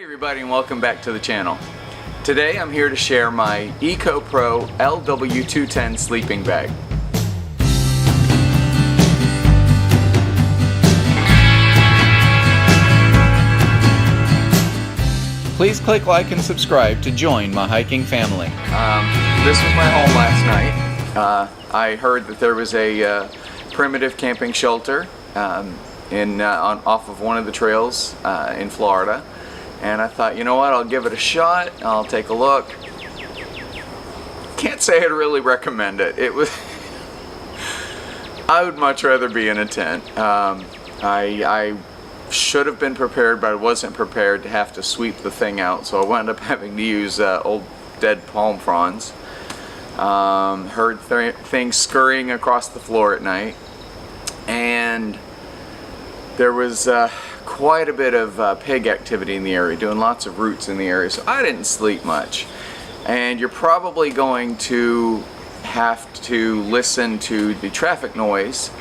Everybody, and welcome back to the channel. Today I'm here to share my Ecoopro LW210 sleeping bag. Please click like and subscribe to join my hiking family. This was my home last night. I heard that there was a primitive camping shelter off of one of the trails in Florida. And I thought, you know what, I'll give it a shot, I'll take a look. Can't say I'd really recommend it. I would much rather be in a tent. I should have been prepared, but I wasn't prepared to have to sweep the thing out, so I wound up having to use old dead palm fronds. Heard things scurrying across the floor at night, and there was quite a bit of pig activity in the area, doing lots of roots in the area, so I didn't sleep much. And you're probably going to have to listen to the traffic noise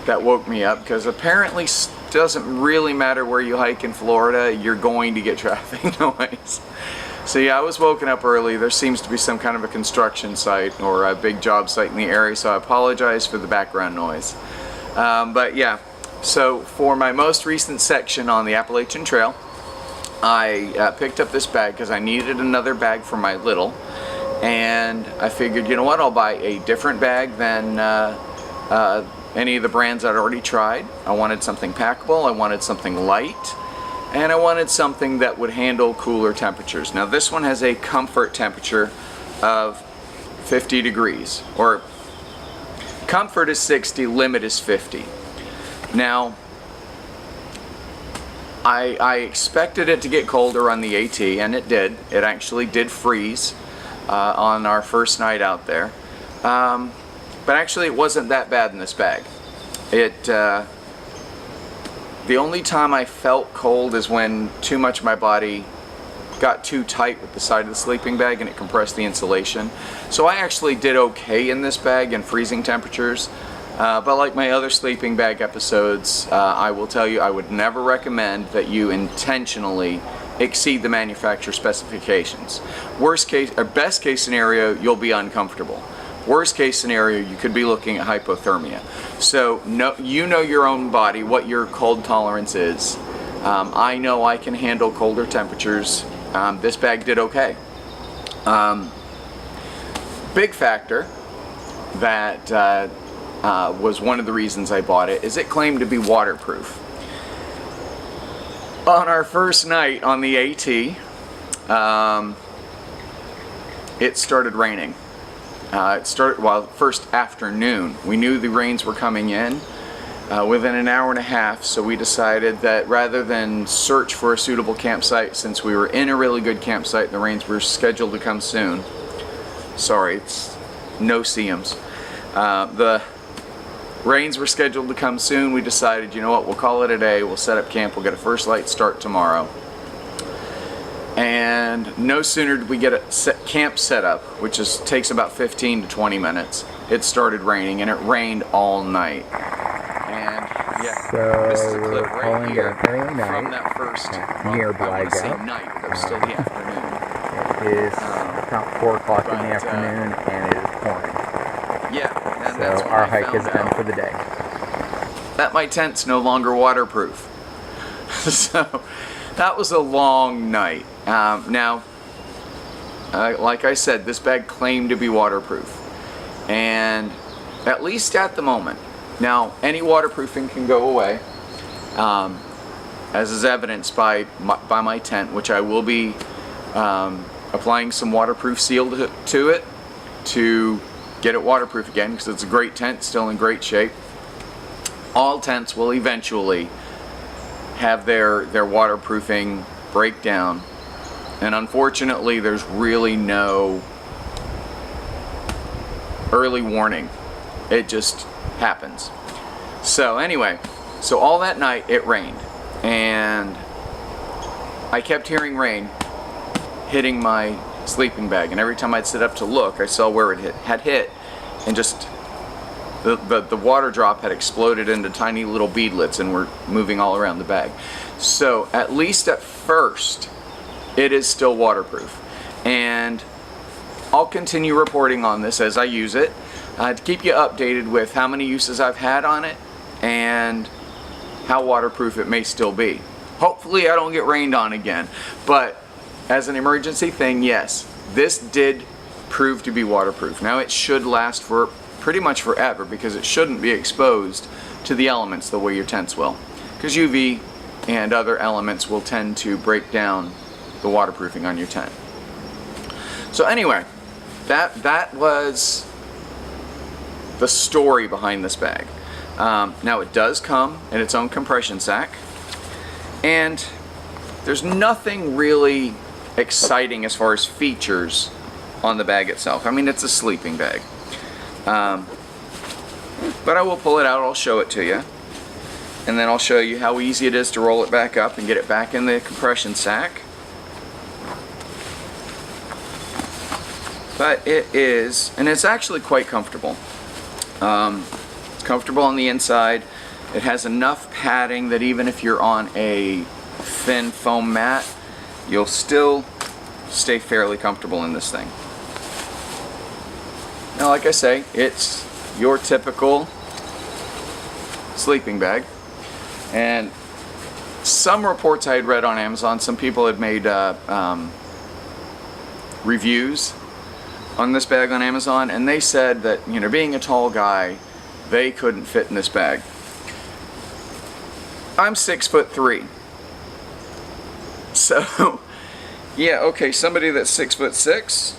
that woke me up, because apparently it doesn't really matter where you hike in Florida, you're going to get traffic noise. So yeah, I was woken up early. There seems to be some kind of a construction site or a big job site in the area, so I apologize for the background noise. But yeah. So for my most recent section on the Appalachian Trail, I picked up this bag because I needed another bag for my little, and I figured, you know what, I'll buy a different bag than any of the brands I'd already tried. I wanted something packable, I wanted something light, and I wanted something that would handle cooler temperatures. Now this one has a comfort temperature of 50 degrees, or comfort is 60, limit is 50. Now, I expected it to get colder on the AT, and it did. It actually did freeze on our first night out there. But actually it wasn't that bad in this bag. The only time I felt cold is when too much of my body got too tight with the side of the sleeping bag and it compressed the insulation. So I actually did okay in this bag in freezing temperatures. But like my other sleeping bag episodes, I will tell you I would never recommend that you intentionally exceed the manufacturer specifications. Worst case, or best case scenario, you'll be uncomfortable. Worst case scenario, you could be looking at hypothermia. So you know your own body, what your cold tolerance is. I know I can handle colder temperatures. This bag did okay. Big factor that was one of the reasons I bought it, is it claimed to be waterproof. On our first night on the AT, it started raining. First afternoon. We knew the rains were coming in within an hour and a half, so we decided that rather than search for a suitable campsite, since we were in a really good campsite, the rains were scheduled to come soon. Sorry, it's no seams. The rains were scheduled to come soon. We decided, you know what, we'll call it a day, we'll set up camp, we'll get a first light start tomorrow. And no sooner did we get a camp set up, which takes about 15 to 20 minutes, it started raining, and it rained all night. And yeah, so this is a clip right here early night, from that first, near I want to say night, but it was still the afternoon. It is about 4 o'clock in the afternoon, and it is pouring. Yeah. So our hike is done for the day. That my tent's no longer waterproof. So that was a long night. Now, like I said, this bag claimed to be waterproof, and at least at the moment. Now, any waterproofing can go away, as is evidenced by my tent, which I will be applying some waterproof seal to it to get it waterproof again, because it's a great tent, still in great shape. All tents will eventually have their waterproofing break down, and unfortunately there's really no early warning. It just happens. So anyway, so all that night it rained, and I kept hearing rain hitting my sleeping bag, and every time I'd sit up to look, I saw where it had hit, and just the water drop had exploded into tiny little beadlets and were moving all around the bag. So at least at first it is still waterproof. And I'll continue reporting on this as I use it to keep you updated with how many uses I've had on it and how waterproof it may still be. Hopefully I don't get rained on again, but as an emergency thing, yes, this did prove to be waterproof. Now it should last for pretty much forever because it shouldn't be exposed to the elements the way your tents will, because UV and other elements will tend to break down the waterproofing on your tent. So anyway, that was the story behind this bag. Now it does come in its own compression sack, and there's nothing really exciting as far as features on the bag itself. I mean, it's a sleeping bag. But I will pull it out, I'll show it to you, and then I'll show you how easy it is to roll it back up and get it back in the compression sack. But it is, and it's actually quite comfortable. It's comfortable on the inside. It has enough padding that even if you're on a thin foam mat, you'll still stay fairly comfortable in this thing. Now, like I say, it's your typical sleeping bag. And some reports I had read on Amazon, some people had made reviews on this bag on Amazon, and they said that, you know, being a tall guy, they couldn't fit in this bag. I'm 6'3". So, yeah, okay, somebody that's 6'6"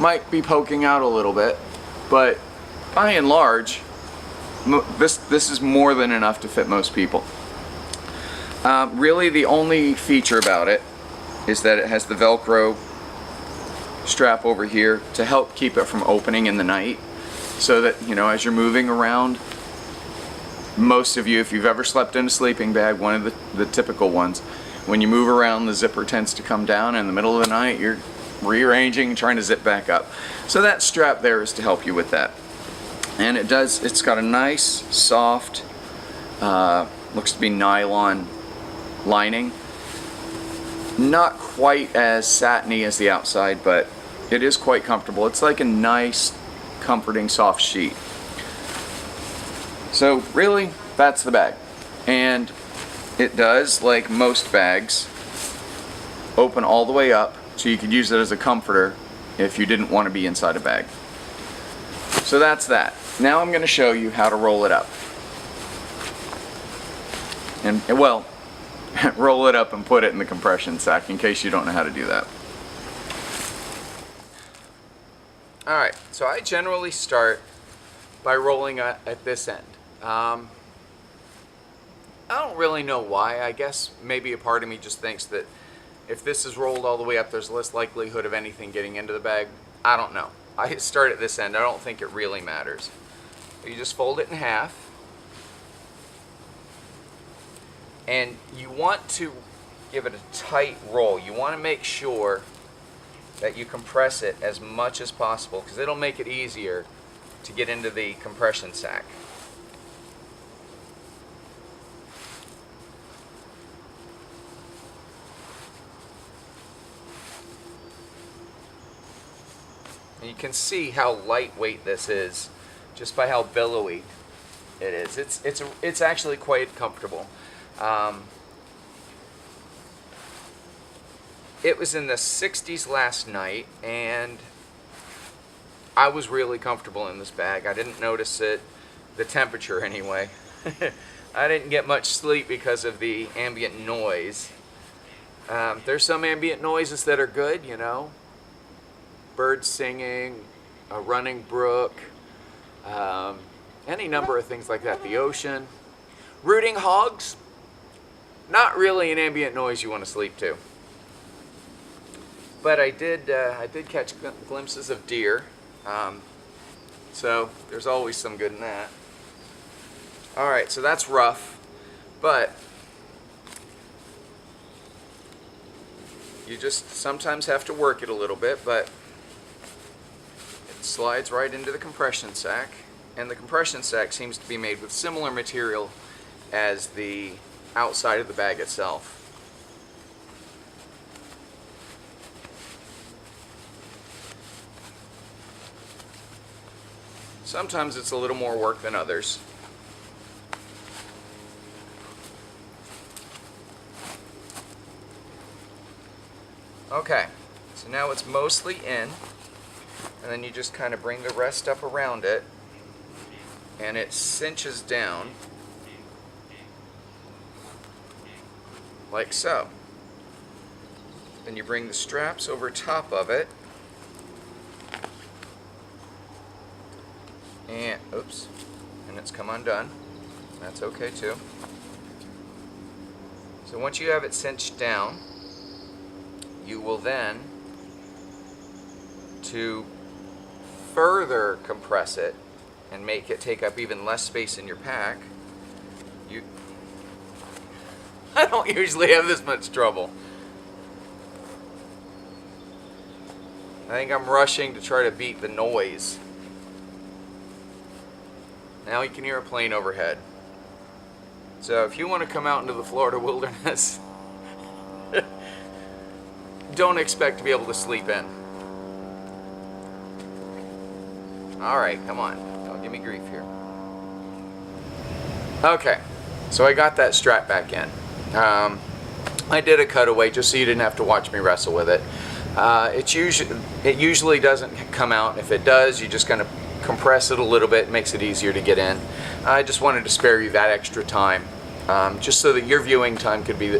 might be poking out a little bit, but by and large, this is more than enough to fit most people. Really, the only feature about it is that it has the Velcro strap over here to help keep it from opening in the night, so that, you know, as you're moving around, most of you, if you've ever slept in a sleeping bag, one of the typical ones, when you move around, the zipper tends to come down, and in the middle of the night you're rearranging and trying to zip back up. So that strap there is to help you with that. And it's got a nice, soft, looks to be nylon lining. Not quite as satiny as the outside, but it is quite comfortable. It's like a nice, comforting, soft sheet. So really, that's the bag. And it does, like most bags, open all the way up, so you could use it as a comforter if you didn't want to be inside a bag. So that's that. Now I'm going to show you how to roll it up. And, well, roll it up and put it in the compression sack in case you don't know how to do that. Alright, so I generally start by rolling at this end. I don't really know why. I guess maybe a part of me just thinks that if this is rolled all the way up, there's less likelihood of anything getting into the bag. I don't know. I start at this end. I don't think it really matters. You just fold it in half. And you want to give it a tight roll. You want to make sure that you compress it as much as possible, because it'll make it easier to get into the compression sack. And you can see how lightweight this is just by how billowy it is. It's actually quite comfortable. It was in the 60s last night, and I was really comfortable in this bag. I didn't notice the temperature anyway. I didn't get much sleep because of the ambient noise. There's some ambient noises that are good, you know. Birds singing, a running brook, any number of things like that. The ocean. Rooting hogs, not really an ambient noise you want to sleep to. But I did catch glimpses of deer, so there's always some good in that. Alright, so that's rough, but you just sometimes have to work it a little bit, but it slides right into the compression sack, and the compression sack seems to be made with similar material as the outside of the bag itself. Sometimes it's a little more work than others. Okay, so now it's mostly in, and then you just kind of bring the rest up around it, and it cinches down like so. Then you bring the straps over top of it, and oops, and it's come undone. That's okay too. So once you have it cinched down, you will then, to further compress it and make it take up even less space in your pack, I don't usually have this much trouble. I think I'm rushing to try to beat the noise. Now you can hear a plane overhead. So if you want to come out into the Florida wilderness, don't expect to be able to sleep in. Alright, come on. Don't give me grief here. Okay, so I got that strap back in. I did a cutaway just so you didn't have to watch me wrestle with it. It usually doesn't come out. If it does, you just kind of compress it a little bit. It makes it easier to get in. I just wanted to spare you that extra time, just so that your viewing time could be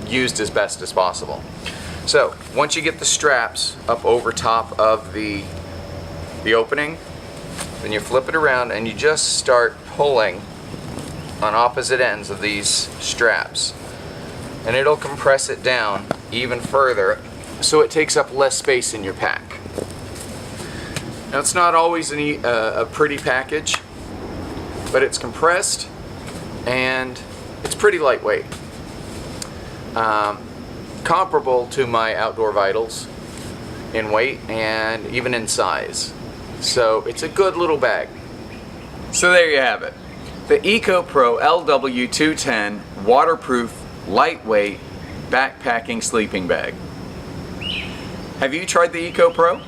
used as best as possible. So once you get the straps up over top of the opening, then you flip it around and you just start pulling on opposite ends of these straps, and it'll compress it down even further so it takes up less space in your pack. Now it's not always a pretty package, but it's compressed and it's pretty lightweight. Comparable to my Outdoor Vitals in weight and even in size. So it's a good little bag. So there you have it. The Ecoopro LW210 waterproof, lightweight, backpacking sleeping bag. Have you tried the Ecoopro?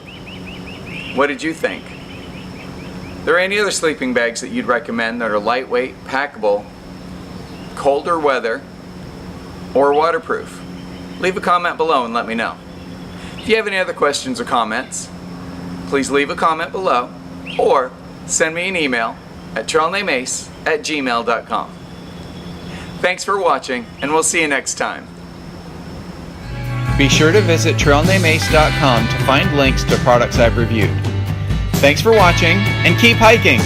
What did you think? Are there any other sleeping bags that you'd recommend that are lightweight, packable, colder weather, or waterproof? Leave a comment below and let me know. If you have any other questions or comments, please leave a comment below or send me an email at trailnamemace@gmail.com. Thanks for watching, and we'll see you next time. Be sure to visit trailnamemace.com to find links to products I've reviewed. Thanks for watching, and keep hiking!